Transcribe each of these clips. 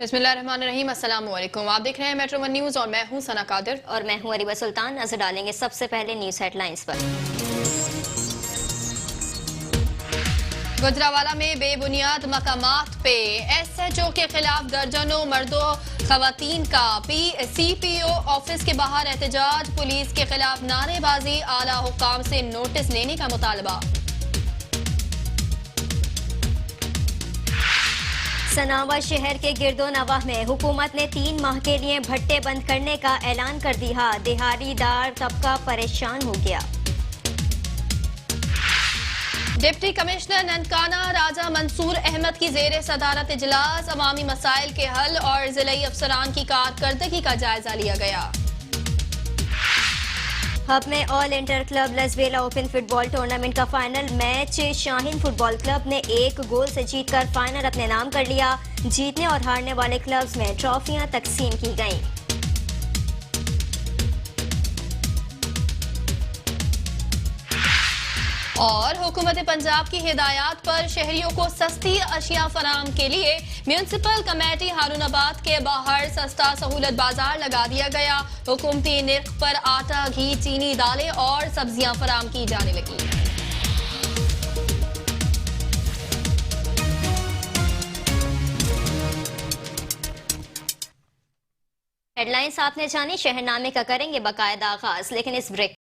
बिस्मिल्लाहिर्रहमानिर्रहीम। अस्सलाम वालेकुम। आप देख रहे हैं मेट्रो वन न्यूज और मैं हूं सना कादिर और मैं हूं अरीबा सुल्तान। नजर डालेंगे सबसे पहले न्यूज हेडलाइंस पर। गुजरावाला में बेबुनियाद मकामात पे एसएचओ के खिलाफ दर्जनों मर्दों खवातीन का सीपीओ ऑफिस के बाहर एहतजाज। पुलिस के खिलाफ नारेबाजी, आला हुक्काम से नोटिस लेने का मुतालबा। सनावा शहर के गिरदो नवाह में हुकूमत ने 3 माह के लिए भट्टे बंद करने का ऐलान कर दिया। दिहाड़ीदार तबका परेशान हो गया। डिप्टी कमिश्नर ननकाना राजा मंसूर अहमद की जेर सदारत इजलास। अवामी मसाइल के हल और जिलाई अफसरान की कारकर्दगी का जायजा लिया गया। हब में all inter club Lasbela open football tournament का final match Shaheen football club ने 1 गोल से जीतकर फाइनल अपने नाम कर लिया। जीतने और हारने वाले क्लब्स में ट्रॉफियां तकसीम की गईं। और हुकूमत पंजाब की हिदायत पर शहरियों को सस्ती अशिया फराहम के लिए म्यूनसिपल कमेटी हारूनाबाद के बाहर सस्ता सहूलत बाजार लगा दिया गया। हुकूमती निर्ख पर आटा, घी, चीनी, दालें और सब्जियां फराहम की जाने लगी। हेडलाइंस आपने जानी, शहरनामे का करेंगे बाकायदा आगाज, लेकिन इस ब्रेक।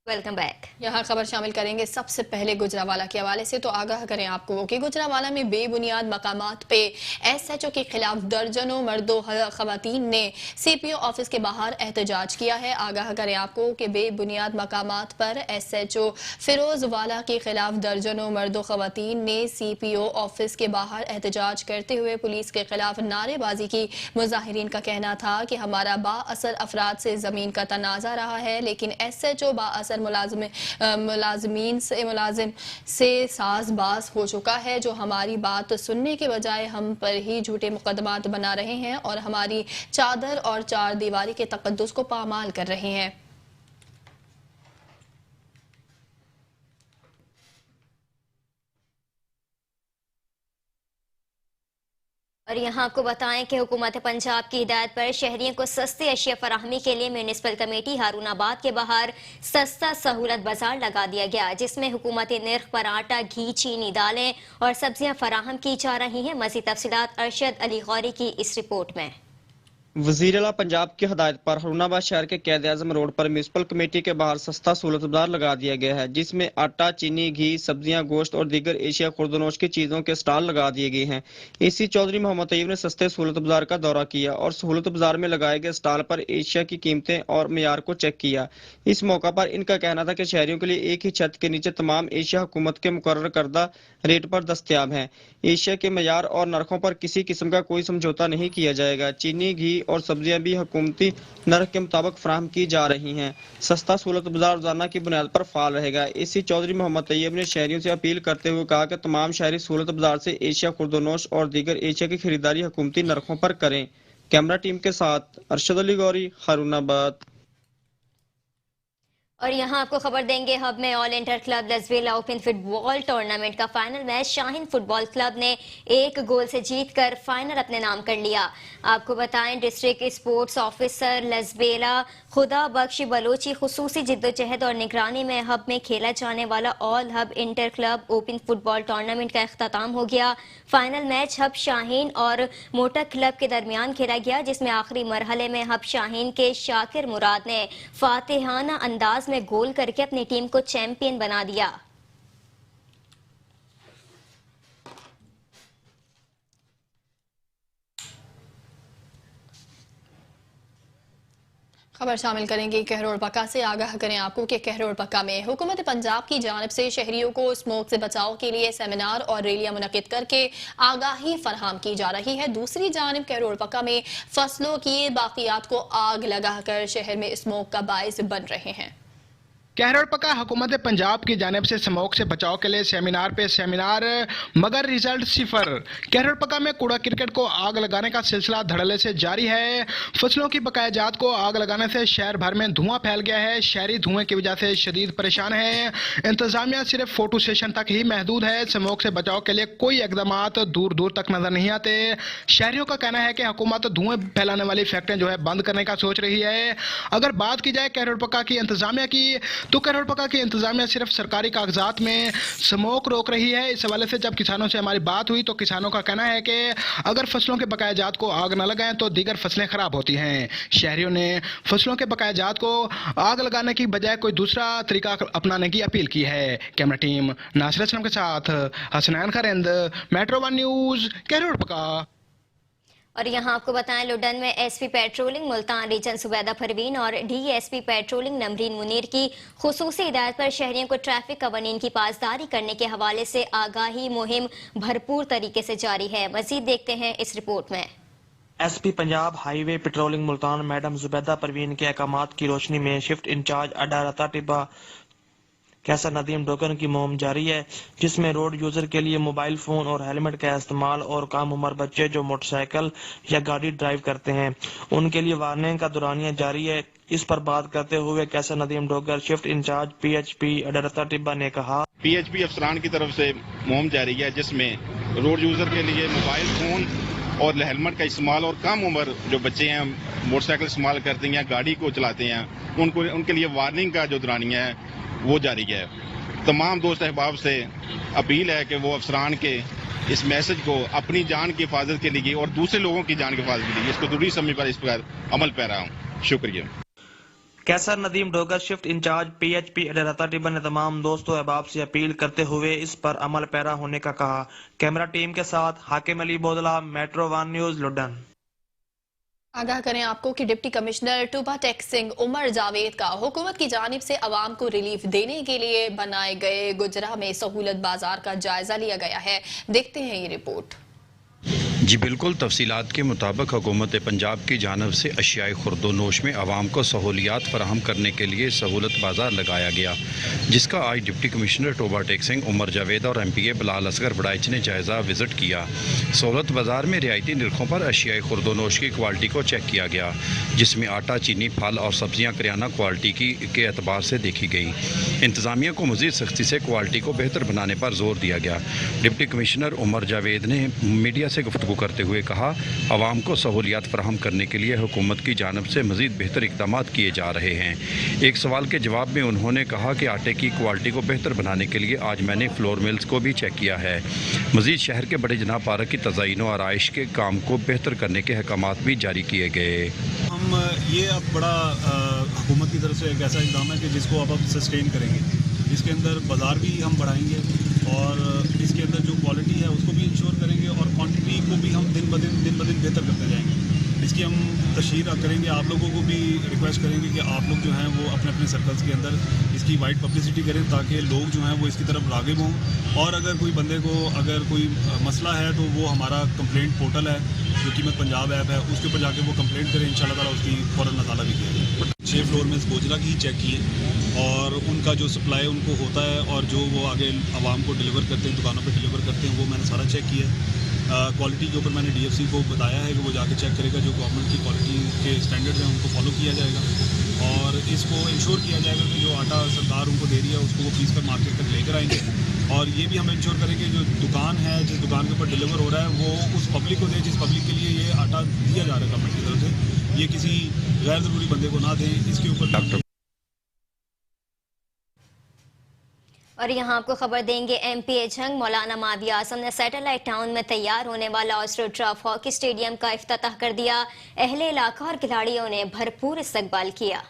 Welcome back. यहाँ खबर शामिल करेंगे सबसे पहले गुजरावाला के हवाले से। तो आगाह करें आपको कि गुजरावाला में बेबुनियाद मकामात पे एसएचओ के खिलाफ दर्जनों मर्दों खवातीन ने सीपीओ ऑफिस के बाहर एहतजाज किया है। आगाह करें आपको कि बेबुनियाद मकामात पर एसएचओ फिरोजवाला के खिलाफ दर्जनों मर्दों खवातीन ने सीपीओ ऑफिस के बाहर एहतजाज करते हुए पुलिस के खिलाफ नारेबाजी की। मुजाहिरीन का कहना था कि हमारा बाअसर अफराद से जमीन का तनाजा रहा है, लेकिन एसएचओ बाअसर मुलाजिम से साजबाज हो चुका है, जो हमारी बात सुनने के बजाय हम पर ही झूठे मुकदमात बना रहे हैं और हमारी चादर और चार दीवारी के तकद्दुस को पामाल कर रहे हैं। और यहाँ आपको बताएं कि हुकूमत पंजाब की हिदायत पर शहरियों को सस्ती अशिया फराहमी के लिए म्यूनिसिपल कमेटी हारूनाबाद के बाहर सस्ता सहूलत बाजार लगा दिया गया, जिसमें हुकूमती निर्ख पर आटा, घी, चीनी, दालें और सब्जियां फराहम की जा रही हैं। मज़ीद तफसीलात अरशद अली गौरी की इस रिपोर्ट में। वज़ीर आला पंजाब की हदायत पर हारूनाबाद शहर के कैद आज़म रोड पर म्यूनसिपल कमेटी के बाहर सस्ता सहूलत बाजार लगा दिया गया है, जिसमें आटा, चीनी, घी, सब्जियां, गोश्त और दीगर एशिया खुर्दनोश की चीजों के स्टॉल लगा दिए गए हैं। एसी चौधरी मोहम्मद तैयब ने सस्ते सहूलत बाजार का दौरा किया और सहूलत बाजार में लगाए गए स्टॉल पर एशिया की कीमतें और मियार को चेक किया। इस मौका पर इनका कहना था कि शहरियों के लिए एक ही छत के नीचे तमाम एशिया हुकूमत के मुकर्रर करदा रेट पर दस्तयाब है। एशिया के मियार और नरखों पर किसी किस्म का कोई समझौता नहीं किया जाएगा। चीनी, घी और सब्जियां भी हुकूमती नर्ख के मुताबिक फराहम की जा रही हैं। सस्ता सहूलत बाजार रोजाना की बुनियाद पर फाल रहेगा। एसी चौधरी मोहम्मद तैयब ने शहरियों से अपील करते हुए कहा कि तमाम शहरी सहूलत बाजार से एशिया खुर्दनोश और दीगर एशिया की खरीदारी हुकूमती नरखों पर करें। कैमरा टीम के साथ अरशद अली गौरी, हारूनाबाद। और यहाँ आपको खबर देंगे, हब में all inter club Lasbela open football tournament का final match Shaheen football club ने 1 गोल से जीतकर फाइनल अपने नाम कर लिया। आपको बताएं, डिस्ट्रिक्ट स्पोर्ट्स ऑफिसर लसबेला खुदा बख्श बलोची खुसूसी जिद्दोजहद और निगरानी में हब में खेला जाने वाला all hub inter club open football tournament का अख्ताम हो गया। फाइनल मैच हब शाहीन और मोटा क्लब के दरमियान खेला गया, जिसमें आखिरी मरहले में हब शाहीन के शाकिर मुराद ने फातिहाना अंदाज में गोल करके अपनी टीम को चैंपियन बना दिया। खबर शामिल करेंगे कहरोड़ पक्का से। आगाह करें आपको कि कहरोड़ पक्का में हुकूमत पंजाब की जानिब से शहरियों को स्मोक से बचाव के लिए सेमिनार और रैलियां मुनक्किद करके आगाही फराहम की जा रही है। दूसरी जानिब कहरोड़ पक्का में फसलों की बाकियात को आग लगाकर शहर में स्मोक का बाइस बन रहे हैं। कहरड़ पका हुकूमत पंजाब की जानिब से स्मोक से बचाव के लिए सेमिनार पे सेमिनार मगर रिजल्ट सिफर। कहरड़ पका में कूड़ा क्रिकेट को आग लगाने का सिलसिला धड़ल्ले से जारी है। फसलों की बकाया जात को आग लगाने से शहर भर में धुआं फैल गया है। शहरी धुएं की वजह से शदीद परेशान है। इंतजामिया सिर्फ फोटो सेशन तक ही महदूद है। स्मोक से बचाव के लिए कोई इकदाम दूर दूर तक नजर नहीं आते। शहरियों का कहना है कि हुकूमत धुएं फैलाने वाली फैक्ट्रियां जो है बंद करने का सोच रही है। अगर बात की जाए कहरड़ पका की इंतजामिया की, तो कहरड़ पका की इंतजामिया सिर्फ सरकारी कागजात में स्मोक रोक रही है। इस हवाले से जब किसानों से हमारी बात हुई तो किसानों का कहना है कि अगर फसलों के बकाया जात को आग न लगाएं तो दीगर फसलें खराब होती हैं। शहरियों ने फसलों के बकाया जात को आग लगाने की बजाय कोई दूसरा तरीका अपनाने की अपील की है। कैमरा टीम नासिर असलम के साथ हसनैन खरेंद, मेट्रो 1 न्यूज, कहरड़ पका। और यहाँ आपको बताएं, लुडन में SP patrolling Multan region Zubaida Parveen और डीएसपी पेट्रोलिंग नमरीन मुनीर की खुसूसी हिदायत पर शहरियों को ट्रैफिक कवानीन की पासदारी करने के हवाले से आगाही मुहिम भरपूर तरीके से जारी है। मजीद देखते हैं इस रिपोर्ट में। SP Punjab highway patrolling Multan madam Zubaida Parveen के अहकामात की रोशनी में शिफ्ट इंचार्ज अड्डा रता टिब्बा कैसर नदीम डोगन की मुहिम जारी है, जिसमें रोड यूजर के लिए मोबाइल फोन और हेलमेट का इस्तेमाल और कम उम्र बच्चे जो मोटरसाइकिल या गाड़ी ड्राइव करते हैं उनके लिए वार्निंग का दौरानिया जारी है। इस पर बात करते हुए Qaiser Nadeem Dogar shift incharge PHP अडरता टिब्बा ने कहा, पीएचपी अफसरान की तरफ से मुहिम जारी है जिसमें रोड यूजर के लिए मोबाइल फोन और हेलमेट का इस्तेमाल और कम उम्र जो बच्चे हैं मोटरसाइकिल इस्तेमाल करते हैं, गाड़ी को चलाते हैं, उनके लिए वार्निंग का जो दौरानिया है वो जारी है। तमाम दोस्त अहबाब से अपील है कि वो अफसरान के इस मैसेज को अपनी जान की हिफाजत के लिए और दूसरे लोगों की जान की हिफाजत के लिए इसको जरूरी समय पर इस पर अमल पैरा हूँ। शुक्रिया। Qaiser Nadeem Dogar shift incharge PHP अडरता टिब्बा ने तमाम दोस्तों अहबाब से अपील करते हुए इस पर अमल पैरा होने का कहा। कैमरा टीम के साथ हाकिम अली बोदला, मेट्रो 1 न्यूज, लुडन। आगाह करें आपको कि डिप्टी कमिश्नर टूबा टेक सिंह उमर जावेद का हुकूमत की जानिब से अवाम को रिलीफ देने के लिए बनाए गए गुजरा में सहूलत बाजार का जायजा लिया गया है। देखते हैं ये रिपोर्ट। जी बिल्कुल, तफसीलात के मुताबिक हुकूमत पंजाब की जानब से अशियाई खुर्दोनोश में आवाम को सहूलियात फराहम करने के लिए सहूलत बाजार लगाया गया, जिसका आज डिप्टी कमिश्नर टोबा टेक सिंह उमर जावेद और MPA बिलाल असगर बड़ाइच ने जायज़ा विज़िट किया। सहूलत बाजार में रियायती निरखों पर अशियाई खुर्दोनोश की क्वालिटी को चेक किया गया, जिसमें आटा, चीनी, फल और सब्जियाँ करियाना क्वालिटी के एतबार से देखी गई। इंतज़ामिया को मज़ीद सख्ती से क्वालिटी को बेहतर बनाने पर जोर दिया गया। डिप्टी कमिश्नर उमर जावेद ने मीडिया से गुफ्तगू करते हुए कहा, आवाम को सहूलियात फराहम करने के लिए हुकूमत की जानब से मज़ीद बेहतर इक़दाम किए जा रहे हैं। एक सवाल के जवाब में उन्होंने कहा कि आटे की क्वालिटी को बेहतर बनाने के लिए आज मैंने फ्लोर मिल्स को भी चेक किया है। मज़ीद शहर के बड़े जनाब पार्क की तज़ाइन और आइश के काम को बेहतर करने के अहकामात भी जारी किए गए। हम ये अब बड़ा हुकूमत की तरफ से एक ऐसा इक़दाम है कि जिसको अब सस्टेन करेंगे, इसके अंदर बाज़ार भी हम बढ़ाएंगे और इसके अंदर जो क्वालिटी है उसको भी इंश्योर करेंगे और क्वांटिटी को भी हम दिन ब दिन बेहतर करते जाएंगे। इसकी हम तशहीर करेंगे। आप लोगों को भी रिक्वेस्ट करेंगे कि आप लोग जो हैं वो अपने अपने सर्कल्स के अंदर इसकी वाइड पब्लिसिटी करें ताकि लोग जो हैं वो इसकी तरफ राग़िब हों। और अगर कोई बंदे को अगर कोई मसला है तो वो हमारा कंप्लेंट पोर्टल है जो कीमत पंजाब ऐप है, उसके ऊपर जाके वो कंप्लेंट करें, इंशाल्लाह ताला उसकी फ़ौरन नज़ारा भी किया जाए। 6 फ्लोर में गोजरा की ही चेक किए और उनका जो सप्लाई उनको होता है और जो वो आगे आवाम को डिलीवर करते हैं, दुकानों पर डिलीवर करते हैं, वो मैंने सारा चेक किया। क्वालिटी के ऊपर मैंने DFC को बताया है कि वो जाके चेक करेगा, जो गवर्नमेंट की क्वालिटी के स्टैंडर्ड्स हैं उनको फॉलो किया जाएगा और इसको इंश्योर किया जाएगा कि जो आटा सरकार उनको दे रही है उसको वो पीस कर मार्केट तक लेकर आएंगे। और ये भी हम इंश्योर करेंगे जो दुकान है, जिस दुकान के ऊपर डिलीवर हो रहा है वो उस पब्लिक को दे जिस पब्लिक के लिए ये आटा दिया जा रहा है गवर्नमेंट की तरफ से, ये किसी गैर ज़रूरी बंदे को ना दें। इसके ऊपर और यहाँ आपको खबर देंगे, MPA झंग मौलाना मावी आजम ने सैटेलाइट टाउन में तैयार होने वाला ऑस्ट्रो ट्रफ हॉकी स्टेडियम का इफ्तिताह कर दिया। अहले इलाका और खिलाड़ियों ने भरपूर इस्तकबाल किया।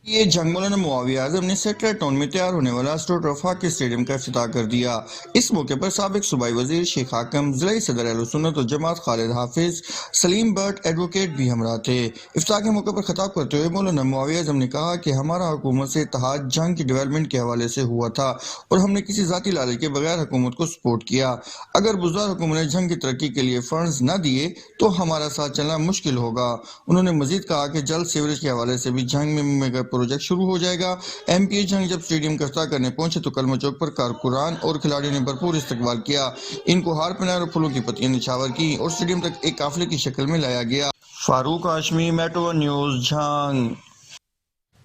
ये जंग मौलाना मुआविया आजम ने सैटेलाइट टाउन में तैयार होने वाला ऑस्ट्रो ट्रफ हॉकी स्टेडियम का इफ्तिताह कर दिया। इस मौके पर साबिक सूबाई वजीर शेख हाकम, ज़िला सदर अहले सुन्नत वल जमात खालिद हाफिज, सलीम बट एडवोकेट भी हमरा थे। इफ्तिताह के मौके पर खिताब करते हुए मौलाना मुआविया आजम ने कहा कि हमारा हुकूमत से इत्तेहाद जंग की डेवलपमेंट के हवाले से हुआ था और हमने किसी जाती लालच के बगैर हुकूमत को सपोर्ट किया। अगर बुज़दार हुकूमत ने जंग की तरक्की के लिए फंड्स न दिए तो हमारा साथ चलना मुश्किल होगा। उन्होंने मजीद कहा कि जल सीवरेज के हवाले से भी जंग में प्रोजेक्ट शुरू हो जाएगा। MP जंग जब स्टेडियम का इफ्ताह करने पहुंचे तो कलमा चौक पर कारकुनान और खिलाड़ियों ने भरपूर इस्तकबाल किया। इनको हार पहनाए और फूलों की पत्तियां निछावर की और स्टेडियम तक एक काफिले की शक्ल में लाया गया। Farooq Hashmi, metro news, Jhang.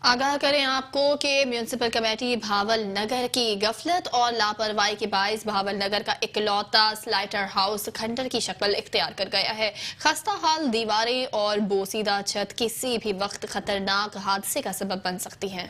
आगाह करें आपको कि म्यूनिसिपल कमेटी भावल नगर की गफलत और लापरवाही के बायस भावल नगर का इकलौता स्लाइटर हाउस खंडर की शक्ल इख्तियार कर गया है। खस्ता हाल दीवारें और बोसीदा छत किसी भी वक्त खतरनाक हादसे का सबब बन सकती हैं।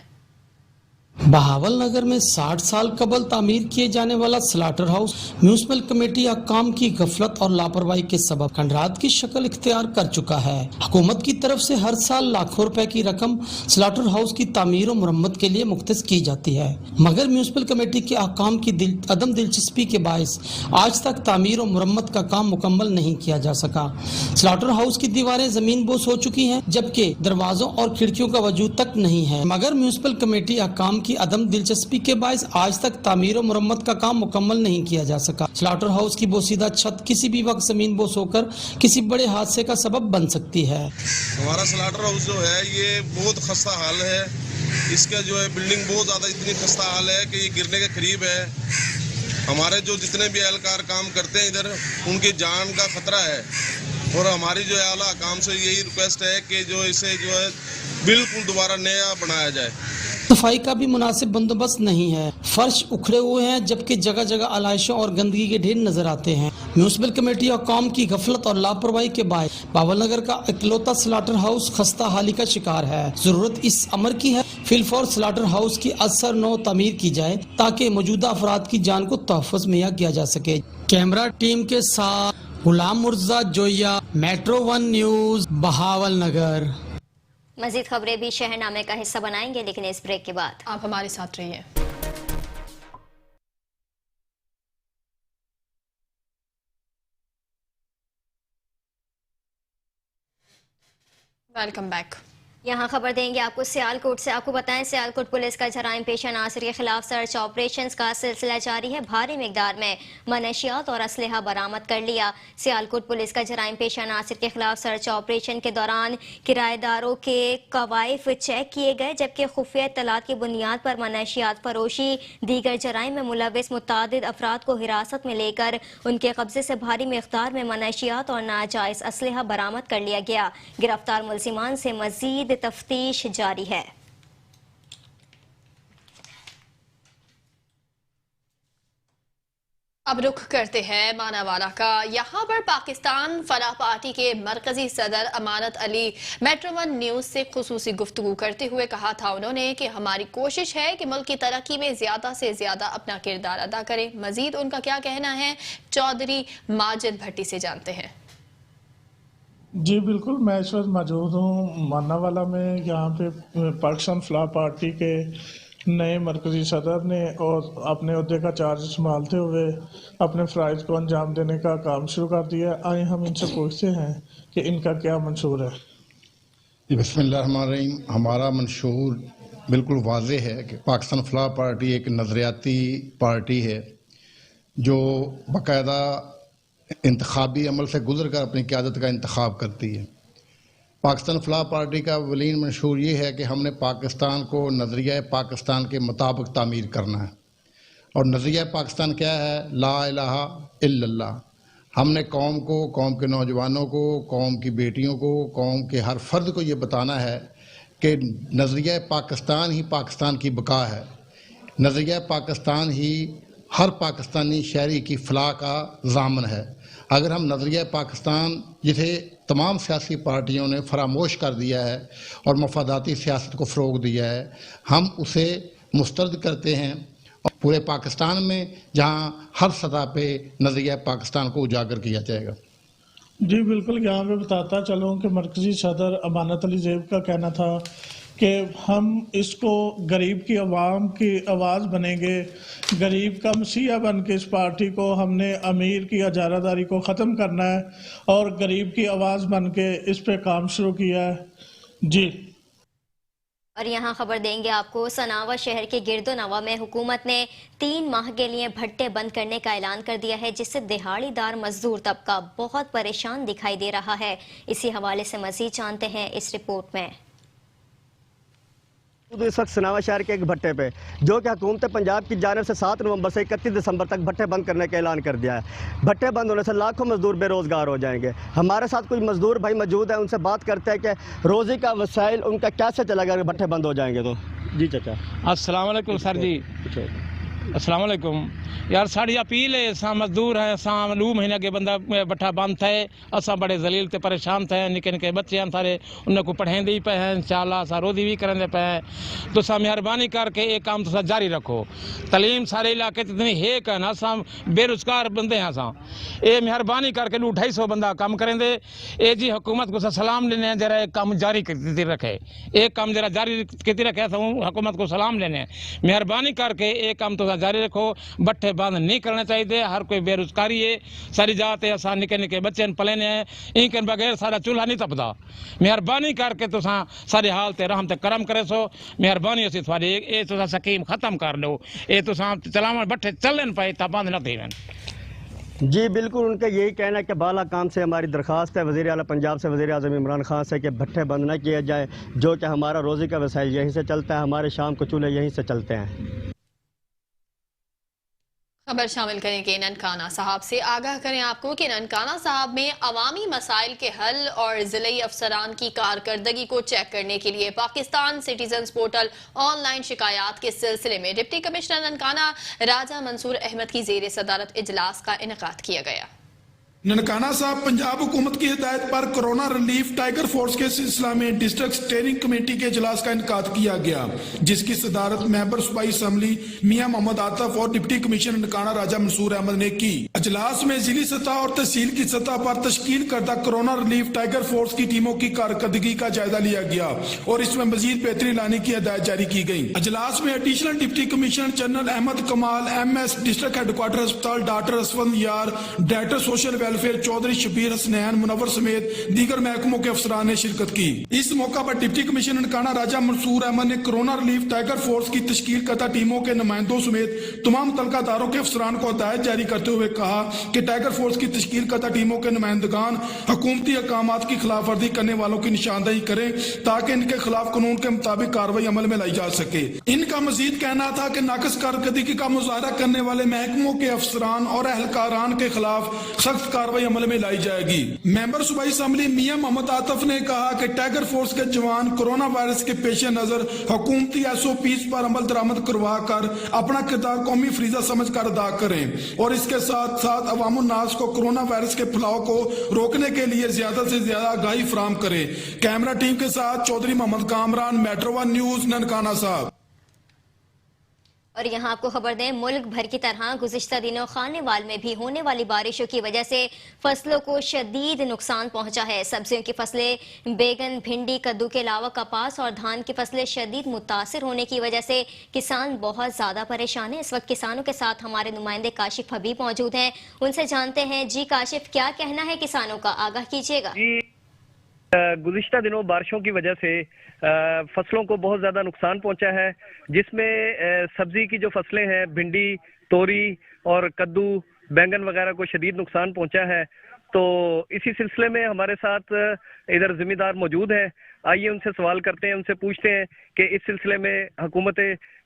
बहावल नगर में 60 साल कबल तामीर किए जाने वाला स्लाटर हाउस म्यूनिसिपल कमेटी अकाम की गफलत और लापरवाही के सबब खंडरात की शक्ल इख्तियार कर चुका है। हुकूमत की तरफ से हर साल लाखों रुपए की रकम स्लाटर हाउस की तामीर और मुरम्मत के लिए मुख्तस की जाती है, मगर म्यूनिसिपल कमेटी के अकाम की अदम दिलचस्पी के बायस आज तक तामीर और मुरम्मत का काम मुकम्मल नहीं किया जा सका। स्लाटर हाउस की दीवारें जमीन बोस हो चुकी हैं, जबकि दरवाजों और खिड़कियों का वजूद तक नहीं है, मगर म्यूनिसिपल कमेटी अकाम की अदम दिलचस्पी के बायस आज तक तामीर और मुरम्मत का काम मुकम्मल नहीं किया जा सका। स्लाटर हाउस की बोसीदा छत किसी भी वक्त जमीन बोस होकर किसी बड़े हादसे का सबब बन सकती है। हमारा स्लाटर हाउस जो है ये बहुत खस्ता हाल है। इसका जो है बिल्डिंग बहुत ज़्यादा इतनी खस्ता हाल है कि ये गिरने के करीब है। हमारे जो जितने भी एहलकार काम करते हैं इधर, उनकी जान का खतरा है और हमारी जो है आला काम से यही रिक्वेस्ट है कि जो इसे जो है बिल्कुल दोबारा नया बनाया जाए। सफाई का भी मुनासिब बंदोबस्त नहीं है, फर्श उखड़े हुए हैं, जबकि जगह जगह आलाइशों और गंदगी के ढेर नजर आते हैं। म्यूनिसिपल कमेटी और कौम की गफलत और लापरवाही के बाद बावल नगर का इकलौता स्लाटर हाउस खस्ता हाली का शिकार है। जरूरत इस अमर की है फिलफौर स्लाटर हाउस की असर नो तमीर की जाए ताकि मौजूदा अफराद की जान को तहफ़्फ़ुज़ मुहैया किया जा सके। कैमरा टीम के साथ गुलाम मुर्जा जोया, मेट्रो 1 न्यूज, बहावल नगर। मजीद खबरें भी शहरनामे का हिस्सा बनाएंगे, लेकिन इस ब्रेक के बाद आप हमारे साथ रहिए। Welcome back. यहाँ खबर देंगे आपको सियालकोट से। आपको बताएं सियालकोट पुलिस का जराइम पेशा नासिर के खिलाफ सर्च ऑपरेशंस का सिलसिला जारी है। भारी मिकदार में मनशियात और असलहा बरामद कर लिया। सियालकोट पुलिस का जराइम पेशा नासिर के खिलाफ सर्च ऑपरेशन के दौरान किराएदारों के कवाइफ चेक किए गए, जबकि खुफिया इत्तलात की बुनियाद पर मनशियात फरोशी दीगर जराइम में मुलविस मुतादिद अफराद को हिरासत में लेकर उनके कब्जे से भारी मिकदार में मनशियात और नाजायज असलहा बरामद कर लिया गया। गिरफ्तार मुलजिमान से मजीद तफ्तीश जारी है। अब रुख करते हैं मानावाला का। यहाँ पर पाकिस्तान फलाह पार्टी के मरकजी सदर अमानत अली मेट्रो 1 न्यूज से खुसूसी गुफ्तगू करते हुए कहा था उन्होंने कि हमारी कोशिश है कि मुल्क की तरक्की में ज्यादा से ज्यादा अपना किरदार अदा करें। मजीद उनका क्या कहना है, चौधरी माजिद भट्टी से जानते हैं। जी बिल्कुल, मैं इस वक्त मौजूद हूँ मानावाला में। यहाँ पे पाकिस्तान फलाह पार्टी के नए मरकजी सदर ने और अपने ओहदे का चार्ज संभालते हुए अपने फ़राइज़ को अंजाम देने का काम शुरू कर दिया। आए हम इनसे पूछते हैं कि इनका क्या मंशूर है। बिस्मिल्लाहिर्रहमानिर्रहीम। हमारा मंशूर बिल्कुल वाज़ेह है कि पाकिस्तान फलाह पार्टी एक नज़रियाती पार्टी है जो बाकायदा इंतखाबी अमल से गुजर कर अपनी क़यादत का इंतखाब करती है। पाकिस्तान फलाह पार्टी का वलीन मंशूर ये है कि हमने पाकिस्तान को नज़रिया पाकिस्तान के मुताबिक तामीर करना है। और नज़रिया पाकिस्तान क्या है? ला इलाहा इल्लल्लाह। हमने कौम को, कौम के नौजवानों को, कौम की बेटियों को, कौम के हर फर्द को ये बताना है कि नज़रिया पाकिस्तान ही पाकिस्तान की बका है। नज़रिया पाकिस्तान ही हर पाकिस्तानी शहरी की फलाह का ज़ामन है। अगर हम नज़रिया पाकिस्तान, जिसे तमाम सियासी पार्टियों ने फरामोश कर दिया है और मफादाती सियासत को फ़रोग़ दिया है, हम उसे मुस्तरद करते हैं और पूरे पाकिस्तान में जहां हर सतह पे नज़रिया पाकिस्तान को उजागर किया जाएगा। जी बिल्कुल, यहाँ पे बताता चलूँ कि मरकजी सदर अमानत अली ज़ेब का कहना था कि हम इसको गरीब की आवाम की आवाज़ बनेंगे, गरीब का मसीहा बन के इस पार्टी को हमने अमीर की अजारादारी को ख़त्म करना है और गरीब की आवाज़ बन के इस पे काम शुरू किया है। जी। और यहाँ खबर देंगे आपको सनावा शहर के गिरदो नवा में हुकूमत ने 3 माह के लिए भट्टे बंद करने का ऐलान कर दिया है, जिससे दिहाड़ीदार मजदूर तबका बहुत परेशान दिखाई दे रहा है। इसी हवाले से मज़ीद जानते हैं इस रिपोर्ट में। اس وقت سناوا شہر کے ایک بھٹے پہ جو کہ حکومت پنجاب کی جانب سے 7 نومبر سے 31 دسمبر تک بھٹے بند کرنے کا اعلان کر دیا ہے۔ بھٹے بند ہونے سے لاکھوں مزدور بے روزگار ہو جائیں گے۔ ہمارے ساتھ کچھ مزدور بھائی موجود ہیں، ان سے بات کرتے ہیں کہ روزی کا وسائل ان کا کیسے چلے گا اگر بھٹے بند ہو جائیں گے تو۔ جی چچا السلام علیکم سر جی، السلام علیکم یار، ساری اپیل ہے، اساں مزدور ہیں، اساں 2 مہینے کے بندہ بٹھا بند تھے، اساں بڑے ذلیل تے پریشان تھے، نکے نکے بچے ہیں سارے، انہیں کو پڑھیں دی پہ ہیں، انشاءاللہ اساں روزی بھی کریں دے پہ ہیں، تو اساں مہربانی کر کے ایک کام تو جاری رکھو۔ تعلیم سارے علاقے اتنی ہیک ہے نا، اساں بے روزگار بندے ہیں، اساں اے مہربانی کر کے 250 بندہ کام کریں دے، اے جی حکومت کو سلام لینے ہیں، جرا ایک کام جاری کرتی رکھے، ایک کام جرا جاری کرتی رکھے، حکومت کو سلام لینے ہیں، مہربانی کر کے ایک کام تو جاری رکھو، بٹھے بند نہیں کرنا چاہیے، ہر کوئی بے روزگاری ہے، ساری جات ہے، اساں نکے نکے بچے پلے ہیں، ان کے بغیر سارا چولہا نہیں تپدا، مہربانی کر کے تساں ساری حال تے رحم تے کرم کرے سو، مہربانی اسی تھوڑی اے تساں سکیم ختم کر لو، اے تساں چلاون بٹھے چلن پے تا بند نہ تھین۔ جی بالکل، ان کا یہی کہنا ہے کہ بالا کام سے ہماری درخواست ہے وزیر اعلیٰ پنجاب سے، وزیر اعظم عمران خان سے، کہ بھٹے بند نہ کیا جائے، جو کہ ہمارا روزی کا وسائل یہیں سے چلتا ہے، ہمارے شام کو چولہے یہیں سے چلتے ہیں۔ خبر شامل کریں کہ ننکانہ صاحب سے آگاہ کریں آپ کو کہ ننکانہ صاحب میں عوامی مسائل کے حل اور ضلعی افسران کی کارکردگی کو چیک کرنے کے لیے Pakistan citizens portal on line شکایات کے سلسلے میں ڈپٹی کمشنر ننکانہ راجہ منصور احمد کی زیر صدارت اجلاس کا انعقاد کیا گیا۔ ننکانہ صاحب پنجاب حکومت کی ہدایت پر کرونا ریلیف ٹائیگر فورس کے سلسلہ میں ڈسٹرکٹ اسٹیئرنگ کمیٹی کے اجلاس کا انعقاد کیا گیا، جس کی صدارت ممبر صوبائی اسمبلی میاں محمد عاطف اور ڈپٹی کمشنر ننکانہ راجہ منصور احمد نے کی۔ اجلاس میں ضلعی سطح اور تحصیل کی سطح پر تشکیل کردہ کرونا ریلیف ٹائیگر فورس کی ٹیموں کی کارکردگی کا جائزہ لیا گیا اور اس میں مزید بہتری لانے کی ہدایت جاری کی گئی۔ اجلاس میں additional deputy commissioner general Ahmad Kamal MS district ہیڈ کوارٹر ہسپتال doctor Isfandyar, director social welfare Chaudhry Shabbir Hasnain Munawar سمیت دیگر محکموں کے افسران نے شرکت کی۔ اس موقع پر ڈپٹی کمشنر ننکانہ راجہ منصور احمد نے کرونا ریلیف ٹائیگر فورس کی تشکیل کردہ ٹیموں کے نمائندوں سمیت تمام متعلقہ اداروں کے افسران کو ہدایت جاری کرتے ہوئے کہا کہ ٹائیگر فورس کی تشکیل کردہ ٹیموں کے نمائندگان حکومتی احکامات کی خلاف ورزی کرنے والوں کی نشاندہی کریں تاکہ ان کے خلاف قانون کے مطابق کارروائی عمل میں لائی جا سکے۔ ان کا مزید کہنا تھا کہ ناقص کارکردگی کا مظاہرہ کرنے والے محکموں کے افسران اور اہلکاران کے خلاف سخت کارروائی عمل میں لائی جائے گی۔ ممبر صوبائی اسمبلی میاں محمد عاطف نے کہا کہ ٹائیگر فورس کے جوان کورونا وائرس کے پیش نظر حکومتی SOPs پر عمل درآمد کروا کر اپنا کردار قومی فریضہ سمجھ کر ادا کریں اور اس کے ساتھ ساتھ عوام الناس کو کورونا وائرس کے پھیلاؤ کو روکنے کے لیے زیادہ سے زیادہ آگاہی فراہم کریں۔ کیمرہ ٹیم کے ساتھ چودھری محمد کامران، میٹرو 1 نیوز، ننکانہ صاحب۔ اور یہاں آپ کو خبر دیں، ملک بھر کی طرح گزشتہ دنوں خانے وال میں بھی ہونے والی بارشوں کی وجہ سے فصلوں کو شدید نقصان پہنچا ہے۔ سبزیوں کی فصلیں بیگن، بھنڈی، کدو کے علاوہ کپاس اور دھان کی فصلیں شدید متاثر ہونے کی وجہ سے کسان بہت زیادہ پریشان ہیں۔ اس وقت کسانوں کے ساتھ ہمارے نمائندے کاشف حبیب موجود ہیں، ان سے جانتے ہیں۔ جی کاشف، کیا کہنا ہے کسانوں کا، آگاہ کیجیے گا۔ گزشتہ دنوں بارشوں کی وجہ سے فصلوں کو بہت زیادہ نقصان پہنچا ہے، جس میں سبزی کی جو فصلیں ہیں، بھنڈی، توری اور کدو، بینگن وغیرہ کو شدید نقصان پہنچا ہے۔ تو اسی سلسلے میں ہمارے ساتھ ادھر ذمہ دار موجود ہیں، آئیے ان سے سوال کرتے ہیں، ان سے پوچھتے ہیں کہ اس سلسلے میں حکومت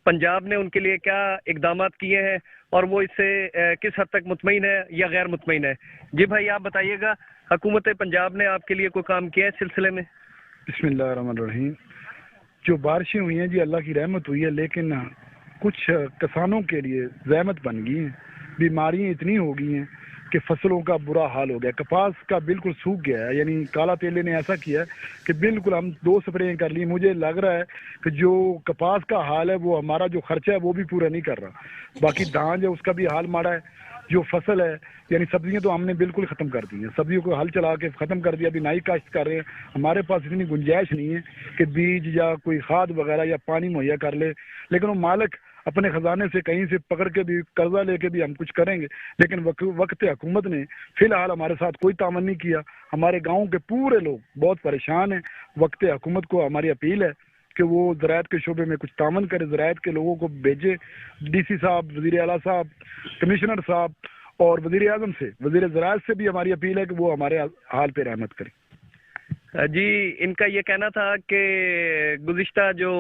پنجاب نے ان کے لیے کیا اقدامات کیے ہیں اور وہ اس سے کس حد تک مطمئن ہے یا غیر مطمئن ہے۔ جی بھائی، آپ بتائیے گا، حکومت پنجاب نے آپ کے لیے کوئی کام کیا ہے اس سلسلے میں؟ بسم اللہ الرحمن الرحیم۔ جو بارشیں ہوئی ہیں جی اللہ کی رحمت ہوئی ہے، لیکن کچھ کسانوں کے لیے زحمت بن گئی ہیں، بیماریاں اتنی ہو گئی ہیں کہ فصلوں کا برا حال ہو گیا۔ کپاس کا بالکل سوکھ گیا ہے، یعنی کالا تیلے نے ایسا کیا ہے کہ بالکل ہم 2 سپرے کر لی، مجھے لگ رہا ہے کہ جو کپاس کا حال ہے وہ ہمارا جو خرچہ ہے وہ بھی پورا نہیں کر رہا۔ باقی دھان جو اس کا بھی حال ماڑا ہے۔ جو فصل ہے یعنی سبزیاں تو ہم نے بالکل ختم کر دی ہیں، سبزیوں کو ہل چلا کے ختم کر دیا، ابھی نئی کاشت کر رہے ہیں۔ ہمارے پاس اتنی گنجائش نہیں ہے کہ بیج یا کوئی کھاد وغیرہ یا پانی مہیا کر لے، لیکن وہ مالک اپنے خزانے سے کہیں سے پکڑ کے بھی قرضہ لے کے بھی ہم کچھ کریں گے، لیکن وقت حکومت نے فی الحال ہمارے ساتھ کوئی تعاون نہیں کیا۔ ہمارے گاؤں کے پورے لوگ بہت پریشان ہیں۔ وقت حکومت کو ہماری اپیل ہے کہ وہ زراعت کے شعبے میں کچھ تعاون کرے، زراعت کے لوگوں کو بھیجے۔ DC صاحب، وزیر اعلیٰ صاحب، کمشنر صاحب اور وزیر اعظم سے، وزیر زراعت سے بھی ہماری اپیل ہے کہ وہ ہمارے حال پہ رحمت کریں۔ जी, इनका ये कहना था कि गुज़िश्ता जो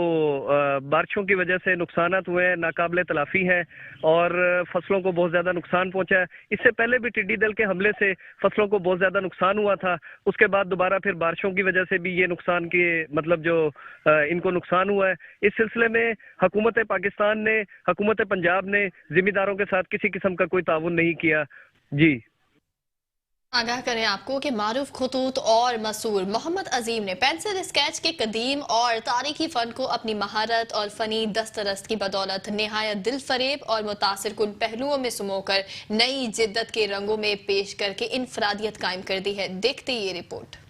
बारिशों की वजह से नुकसानात हुए हैं नाकाबिले तलाफ़ी हैं और फसलों को बहुत ज़्यादा नुकसान पहुंचा है। इससे पहले भी टिड्डी दल के हमले से फसलों को बहुत ज़्यादा नुकसान हुआ था, उसके बाद दोबारा फिर बारिशों की वजह से भी ये नुकसान की मतलब जो इनको नुकसान हुआ है। इस सिलसिले में हुकूमत पाकिस्तान ने, हुकूमत पंजाब ने ज़िम्मेदारों के साथ किसी किस्म का कोई ताउन नहीं किया। जी, आगाह करें आपको कि मारूफ खतूत और मसूर मोहम्मद अजीम ने पेंसिल स्केच के कदीम और तारीखी फन को अपनी महारत और फनी दस्तरस्त की बदौलत निहायत दिल फरेब और मुतासिर कुन पहलुओं में सुमोकर नई जिद्दत के रंगों में पेश करके इनफरादियत कायम कर दी है। देखते ये रिपोर्ट।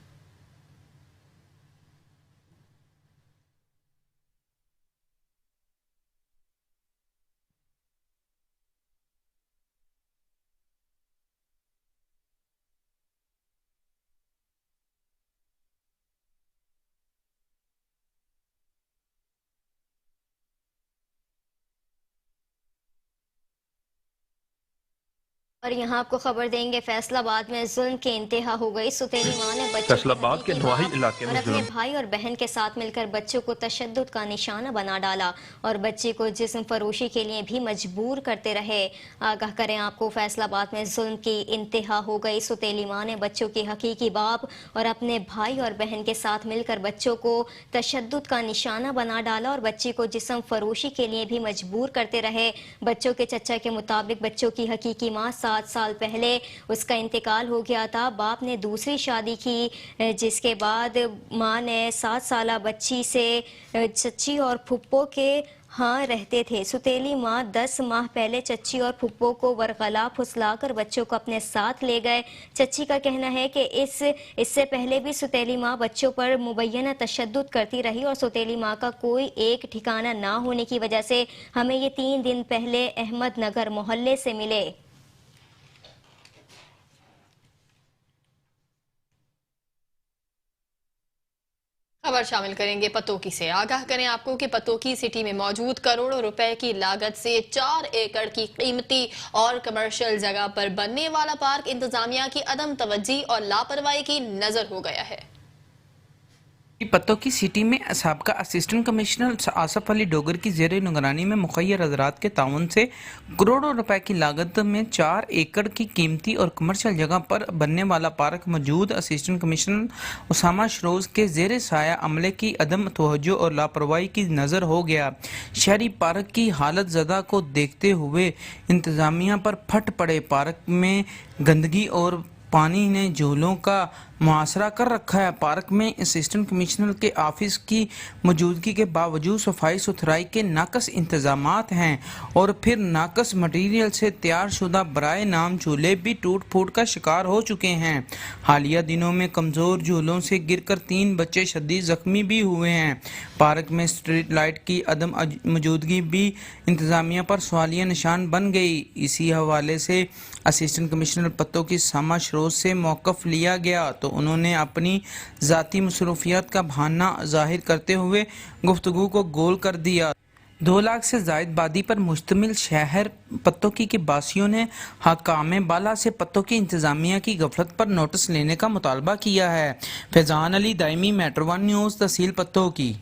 और यहाँ आपको खबर देंगे, फैसलाबाद में जुल्म की इंतहा हो गई। सुतेली मां ने बच्चों फैसलाबाद के नवाही इलाके में और अपने भाई और बहन के साथ मिलकर बच्चों को तशद्दुद का निशाना बना डाला और बच्चे को जिस्म फरोशी के लिए भी मजबूर करते रहे। आगाह करें आपको, फैसलाबाद में जुल्म की इंतहा हो गई। सुतेली मां ने बच्चों के हकीकी बाप और अपने भाई और बहन के साथ मिलकर बच्चों को तशद्दुद का निशाना बना डाला और बच्चे को जिस्म फरोशी के लिए भी मजबूर करते रहे। बच्चों के चचा के मुताबिक बच्चों की हकीकी मां 7 साल पहले उसका इंतकाल हो गया था। बाप ने दूसरी शादी की, जिसके बाद मां ने 7 साल बच्ची से चच्ची और फुप्पो के हाँ रहते थे। सुतेली माँ 10 माह पहले चच्ची और फुप्पो को बरगला फुसलाकर बच्चों को अपने साथ ले गए। चच्ची का कहना है कि इससे पहले भी सुतेली माँ बच्चों पर मुबैना तशद्दुद करती रही और सुतेली माँ का कोई एक ठिकाना ना होने की वजह से हमें ये 3 दिन पहले अहमद नगर मोहल्ले से मिले। खबर शामिल करेंगे पतोकी से। आगाह करें आपको कि पतोकी सिटी में मौजूद करोड़ों रुपए की लागत से 4 एकड़ की कीमती और कमर्शियल जगह पर बनने वाला पार्क इंतजामिया की अदम तवज्जी और लापरवाही की नजर हो गया है। पतोकी सिटी में साबका असिस्टेंट कमिश्नर आसफ अली डोगर की जेर निगरानी में मुखैर हजरात के ताउन से करोड़ों रुपए की लागत में 4 एकड़ की कीमती और कमर्शियल जगह पर बनने वाला पार्क मौजूद असिस्टेंट कमिश्नर उसामा शरोज के जेर साया अमले की अदम तवज्जो और लापरवाही की नज़र हो गया। शहरी पार्क की हालत ज़दा को देखते हुए इंतज़ामिया पर फट पड़े। पार्क में गंदगी और पानी ने झूलों का मुआसरा कर रखा है। पार्क में असिस्टेंट कमिश्नर के ऑफिस की मौजूदगी के बावजूद सफाई सुथराई के नाकस इंतजामात हैं और फिर नाकस मटीरियल से तैयार शुदा बराए नाम झूले भी टूट फूट का शिकार हो चुके हैं। हालिया दिनों में कमज़ोर झूलों से गिरकर 3 बच्चे शदीद जख्मी भी हुए हैं। पार्क में स्ट्रीट लाइट की अदम मौजूदगी भी इंतजामिया पर सवालिया निशान बन गई। इसी हवाले से असिस्टेंट कमिश्नर पतोकी सामा शरोज से मौक़िफ़ लिया गया तो उन्होंने अपनी ज़ाती मसरूफियत का बहाना जाहिर करते हुए गुफ्तगू को गोल कर दिया। 2 लाख से ज़ायद आबादी पर मुश्तमिल शहर पतोकी के बासियों ने हकाम बाला से पतोकी इंतज़ामिया की गफलत पर नोटिस लेने का मुतालबा किया है। फैज़ान अली दायमी, मेट्रो 1 न्यूज़, तहसील पतोकी।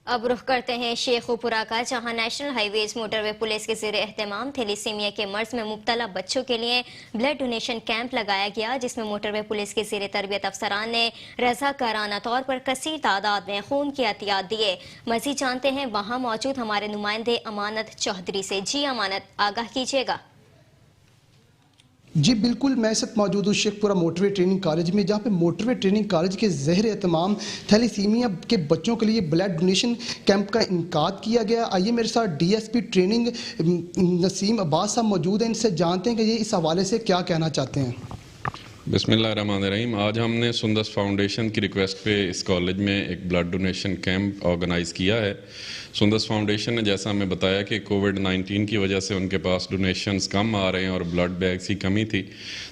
अब रुख करते हैं शेखुपुरा का, जहां नेशनल हाईवेज मोटरवे पुलिस के ज़ेरे एहतमाम थैलीसीमिया के मर्ज में मुब्तला बच्चों के लिए ब्लड डोनेशन कैंप लगाया गया, जिसमें मोटरवे पुलिस के ज़ेरे तरबियत अफसरान ने रज़ाकाराना तौर पर कसीर तादाद में खून की एहतियात दिए। मज़ीद जानते हैं वहां मौजूद हमारे नुमाइंदे अमानत चौधरी से। जी अमानत, आगाह कीजिएगा। जी बिल्कुल, मैं इस वक्त मौजूद हूँ शेखपुरा मोटरवे ट्रेनिंग कॉलेज में, जहाँ पे मोटरवे ट्रेनिंग कॉलेज के ज़ेर एहतमाम थैलीसीमिया के बच्चों के लिए ब्लड डोनेशन कैंप का इनकाद किया गया। आइए मेरे साथ डीएसपी ट्रेनिंग नसीम अब्बास साहब मौजूद हैं, इनसे जानते हैं कि ये इस हवाले से क्या कहना चाहते हैं। बिस्मिल्लाहिर्रहमानिर्रहीम। आज हमने सुंदस फाउंडेशन की रिक्वेस्ट पे इस कॉलेज में एक ब्लड डोनेशन कैंप ऑर्गेनाइज़ किया है। सुंदस फाउंडेशन ने जैसा हमें बताया कि कोविड-19 की वजह से उनके पास डोनेशंस कम आ रहे हैं और ब्लड बैग्स की कमी थी,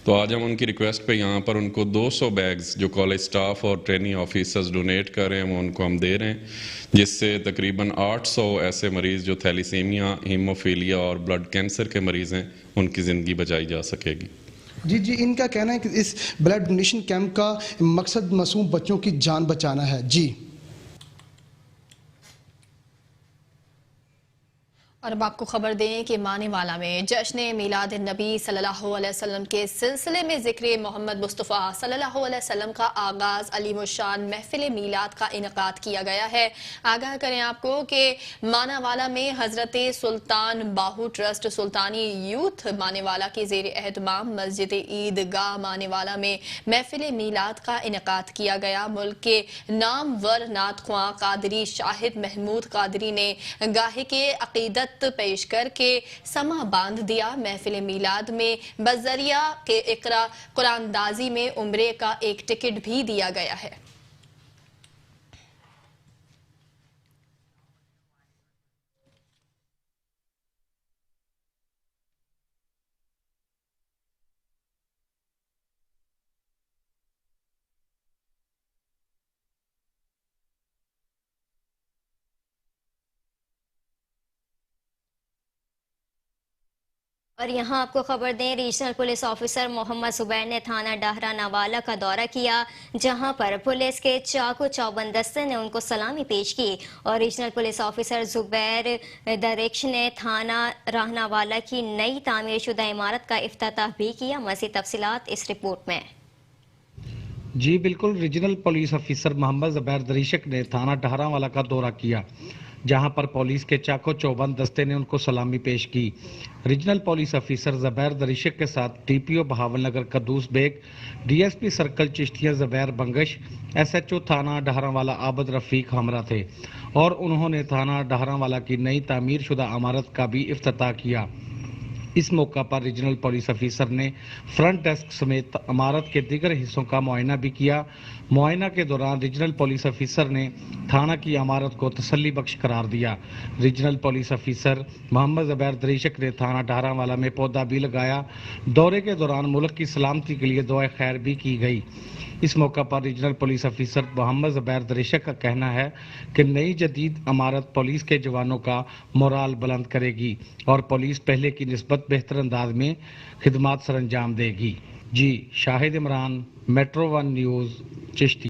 तो आज हम उनकी रिक्वेस्ट पे यहाँ पर उनको 200 बैग्स जो कॉलेज स्टाफ और ट्रेनिंग ऑफिसर्स डोनेट कर रहे हैं वो उनको हम दे रहे हैं, जिससे तकरीबन 800 ऐसे मरीज़ जो थैलीसीमिया, हीमोफीलिया और ब्लड कैंसर के मरीज़ हैं उनकी ज़िंदगी बचाई जा सकेगी। جی ان کا کہنا ہے کہ اس بلڈ ڈونیشن کیمپ کا مقصد معصوم بچوں کی جان بچانا ہے. جی اور اب آپ کو خبر دیں کہ مانے والا میں جشن میلاد النبی صلی اللہ علیہ وسلم کے سلسلے میں ذکر محمد مصطفیٰ صلی اللہ علیہ وسلم کا آغاز علی مشان محفل میلاد کا انعقاد کیا گیا ہے. آگاہ کریں آپ کو کہ مانا والا میں حضرت سلطان باہو ٹرسٹ سلطانی یوتھ مانے والا کے زیر اہتمام مسجد عید گاہ مانے والا میں محفل میلاد کا انعقاد کیا گیا. ملک کے نامور نعت خواں قادری شاہد محمود قادری نے گاہے کے عقیدت پیش کر کے سما باندھ دیا. محفل میلاد میں بذریعہ کے اقرا قرآن دازی میں عمرے کا ایک ٹکٹ بھی دیا گیا ہے. اور یہاں آپ کو خبر دیں ریجنل پولیس آفیسر محمد زبیر نے تھانہ ڈاہرہ نوالا کا دورہ کیا جہاں پر پولیس کے چاقو چوبند دستے نے ان کو سلامی پیش کی اور ریجنل پولیس آفیسر زبیر درکش نے تھانہ راہنوالا کی نئی تعمیر شدہ عمارت کا افتتاح بھی کیا. مزید تفصیلات اس رپورٹ میں. جی بالکل، ریجنل پولیس آفیسر محمد زبیر دریشک نے تھانہ ڈاہرہ والا کا دورہ کیا جہاں پر پولیس کے چاقو چوبند دستے نے ان کو سلامی پیش کی. Regional police officer Zubair Dreshak کے ساتھ T P O Bahawalnagar Quddus Baig, D S P circle Chishtian Zubair Bangash, S H O تھانہ ڈاہرہ والا عابد رفیق ہمراہ تھے اور انہوں نے تھانہ ڈاہرہ والا کی نئی تعمیر شدہ عمارت کا بھی افتتاح کیا. اس موقع پر ریجنل پولیس آفیسر نے فرنٹ ڈیسک سمیت عمارت کے دیگر حصوں کا معائنہ بھی کیا. معائنہ کے دوران ریجنل پولیس آفیسر نے تھانہ کی عمارت کو تسلی بخش قرار دیا. ریجنل پولیس آفیسر محمد زبیر دریشک نے تھانہ ڈاہرہ والا میں پودا بھی لگایا. دورے کے دوران ملک کی سلامتی کے لیے دعائے خیر بھی کی گئی. اس موقع پر ریجنل پولیس آفیسر محمد زبیر دریشک کا کہنا ہے کہ نئی جدید عمارت پولیس کے جوانوں کا مورال بلند کرے گی اور پولیس پہلے کی نسبت بہتر انداز میں خدمات سر انجام دے گی. جی Shahid Imran, metro one news, Chishtian.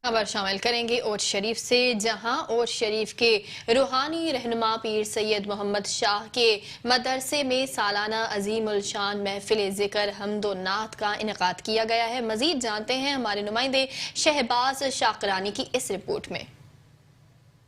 خبر شامل کریں گے اوٹ شریف سے، جہاں اوٹ شریف کے روحانی رہنما پیر سید محمد شاہ کے مدرسے میں سالانہ عظیم الشان محفل ذکر حمد و نعت کا انعقاد کیا گیا ہے. مزید جانتے ہیں ہمارے نمائندے شہباز شاقرانی کی اس رپورٹ میں.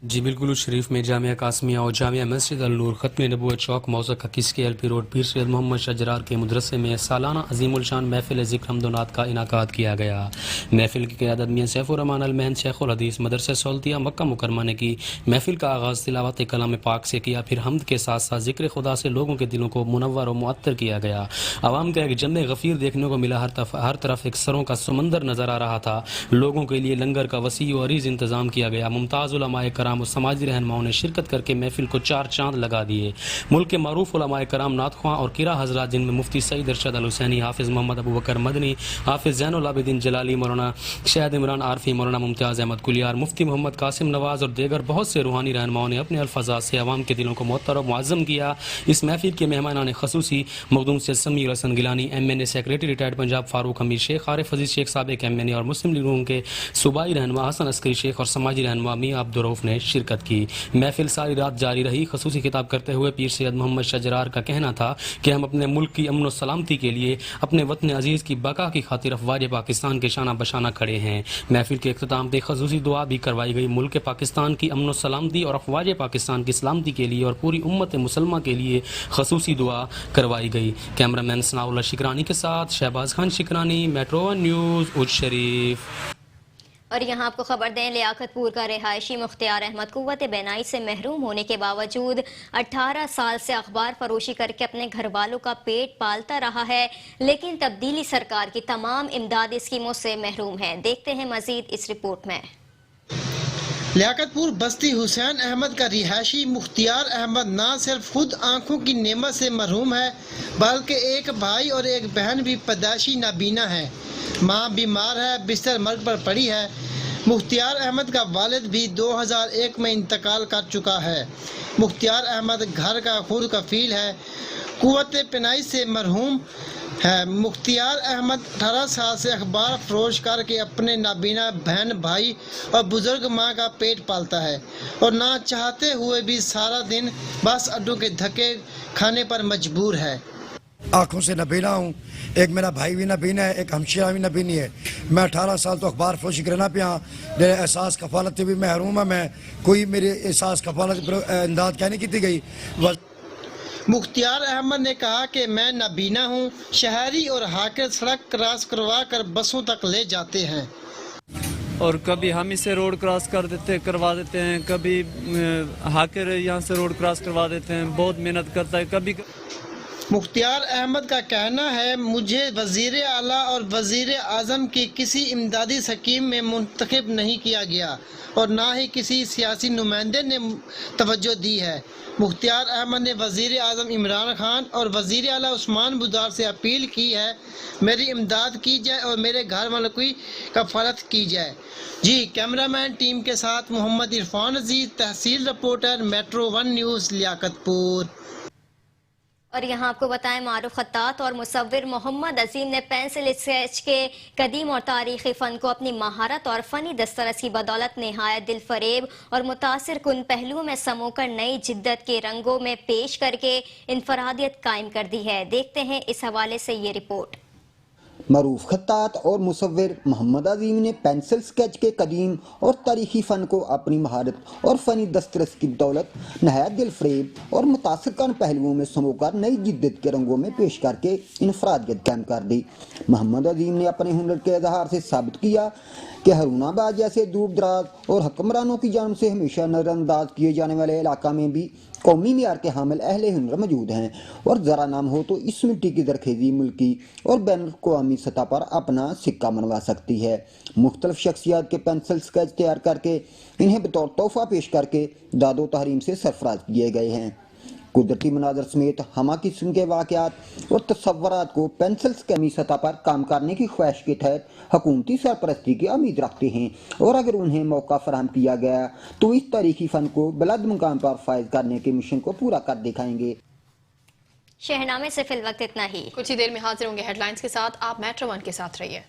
جی بالکل، شریف میں جامعہ قاسمیہ اور جامعہ مسجد النور ختم نبوت چوک موضع 21 کے ایل پی روڈ پیر سید محمد شاہ جرار کے مدرسے میں سالانہ عظیم الشان محفل ذکر حمد و نعت کا انعقاد کیا گیا. محفل کی قیادت میاں سیف الرحمان المہن شیخ الحدیث مدرسہ سولتیہ مکہ مکرمہ نے کی. محفل کا آغاز تلاوت کلام پاک سے کیا، پھر حمد کے ساتھ ساتھ ذکر خدا سے لوگوں کے دلوں کو منور و معطر کیا گیا. عوام کا ایک جم غفیر دیکھنے کو ملا، ہر طرف ایک سروں کا سمندر نظر آ رہا تھا. لوگوں کے لیے لنگر کا وسیع و عریض انتظام کیا گیا. ممتاز علماء کرام و سماجی رہنماؤں نے شرکت کر کے محفل کو چار چاند لگا دیے. ملک کے معروف علماء کرام، نعت خواں اور قرا حضرات جن میں مفتی سعید ارشد الحسینی، حافظ محمد ابو بکر مدنی، حافظ زین العابدین جلالی، مولانا شاہد عمران عارفی، مولانا ممتاز احمد کلیار، مفتی محمد قاسم نواز اور دیگر بہت سے روحانی رہنماؤں نے اپنے الفاظات سے عوام کے دلوں کو معطر و معظم کیا. اس محفل کے مہمانان خصوصی مخدوم سید سمیع الحسن گیلانی، ایم این اے سیکریٹری ریٹائرڈ پنجاب فاروق حمید شیخ، عارف عزیز شیخ سابق ایم این اے اور مسلم لیگ کے صوبائی رہنما حسن عسکری شیخ اور سماجی رہنما میاں عبدالرؤف نے شرکت کی. محفل ساری رات جاری رہی. خصوصی خطاب کرتے ہوئے پیر سید محمد شاہ جرار کا کہنا تھا کہ ہم اپنے ملک کی امن و سلامتی کے لیے اپنے وطن عزیز کی بقا کی خاطر افواج پاکستان کے شانہ بشانہ کھڑے ہیں. محفل کے اختتام پہ خصوصی دعا بھی کروائی گئی. ملک پاکستان کی امن و سلامتی اور افواج پاکستان کی سلامتی کے لیے اور پوری امت مسلمہ کے لیے خصوصی دعا کروائی گئی. کیمرہ مین ثناء اللہ شکرانی کے ساتھ Shahbaz Khan Shakrani, metro one news, Uch Sharif. اور یہاں آپ کو خبر دیں لیاقت پور کا رہائشی مختار احمد قوت بینائی سے محروم ہونے کے باوجود 18 سال سے اخبار فروشی کر کے اپنے گھر والوں کا پیٹ پالتا رہا ہے، لیکن تبدیلی سرکار کی تمام امداد اسکیموں سے محروم ہے. دیکھتے ہیں مزید اس رپورٹ میں. لیاقت پور بستی حسین احمد کا رہائشی مختار احمد نہ صرف خود آنکھوں کی نعمت سے محروم ہے بلکہ ایک بھائی اور ایک بہن بھی پیدائشی نابینا ہے. ماں بیمار ہے، بستر مرگ پر پڑی ہے. مختار احمد کا والد بھی 2001 میں انتقال کر چکا ہے۔ مختار احمد گھر کا خود کفیل ہے، قوت پناہی سے محروم ہے۔ مختار احمد 18 سال سے اخبار فروش کر کے اپنے نابینا بہن بھائی اور بزرگ ماں کا پیٹ پالتا ہے اور نہ چاہتے ہوئے بھی سارا دن بس اڈوں کے دھکے کھانے پر مجبور ہے۔ آنکھوں سے نابینا ہوں، ایک میرا بھائی بھی نابینا ہے، ایک ہمشیرہ بھی نابینی ہے۔ میں 18 سال تو اخبار فروشی کرنا پیا، میرے احساس کفالت بھی محروم ہے، میں کوئی میرے احساس کفالت پر امداد کیا نہیں کی گئی۔ مختار احمد نے کہا کہ میں نابینا ہوں، شہری اور ہاکر سڑک کراس کروا کر بسوں تک لے جاتے ہیں اور کبھی ہم اسے روڈ کراس کروا دیتے ہیں، کبھی ہاکر یہاں سے روڈ کراس کروا دیتے ہیں، بہت محنت کرتا ہے۔ کبھی مختار احمد کا کہنا ہے مجھے وزیر اعلیٰ اور وزیر اعظم کی کسی امدادی اسکیم میں منتخب نہیں کیا گیا اور نہ ہی کسی سیاسی نمائندے نے توجہ دی ہے۔ مختار احمد نے وزیر اعظم عمران خان اور وزیر اعلیٰ عثمان بزدار سے اپیل کی ہے میری امداد کی جائے اور میرے گھر والوں کی کفالت کی جائے۔ جی کیمرہ مین ٹیم کے ساتھ محمد عرفان عزیز، تحصیل رپورٹر، میٹرو 1 نیوز، لیاقت پور۔ اور یہاں آپ کو بتائیں معروف خطاط اور مصور محمد عظیم نے پینسل اسکیچ کے قدیم اور تاریخی فن کو اپنی مہارت اور فنی دسترس کی بدولت نہایت دل فریب اور متاثر کن پہلوؤں میں سمو کر نئی جدت کے رنگوں میں پیش کر کے انفرادیت قائم کر دی ہے۔ دیکھتے ہیں اس حوالے سے یہ رپورٹ۔ معروف خطاط اور مصور محمد عظیم نے پینسل سکیچ کے قدیم اور تاریخی فن کو اپنی مہارت اور فنی دسترس کی بدولت نہایت دل فریب اور متاثر کن پہلوؤں میں سمو کر نئی جدت کے رنگوں میں پیش کر کے انفرادیت قائم کر دی۔ محمد عظیم نے اپنے ہنر کے اظہار سے ثابت کیا کہ ہارون آباد جیسے دور دراز اور حکمرانوں کی جانب سے ہمیشہ نظر انداز کیے جانے والے علاقہ میں بھی قومی معیار کے حامل اہل ہنر موجود ہیں اور ذرا نام ہو تو اس مٹی کی زرخیزی ملکی اور بین الاقوامی سطح پر اپنا سکہ منوا سکتی ہے۔ مختلف شخصیات کے پینسل سکیچ تیار کر کے انہیں بطور تحفہ پیش کر کے داد و تحریم سے سرفراز کیے گئے ہیں۔ قدرتی مناظر سمیت ہمہ قسم کے واقعات اور تصورات کو پینسل سکیمی سطح پر کام کرنے کی خواہش کے تحت حکومتی سرپرستی کی امید رکھتے ہیں اور اگر انہیں موقع فراہم کیا گیا تو اس تاریخی فن کو بلند مقام پر فائز کرنے کے مشن کو پورا کر دکھائیں گے۔ شہنامے سے فی الوقت اتنا ہی، کچھ ہی دیر میں حاضر ہوں گے ہیڈ لائنز کے ساتھ، آپ میٹرو 1 کے ساتھ رہیے۔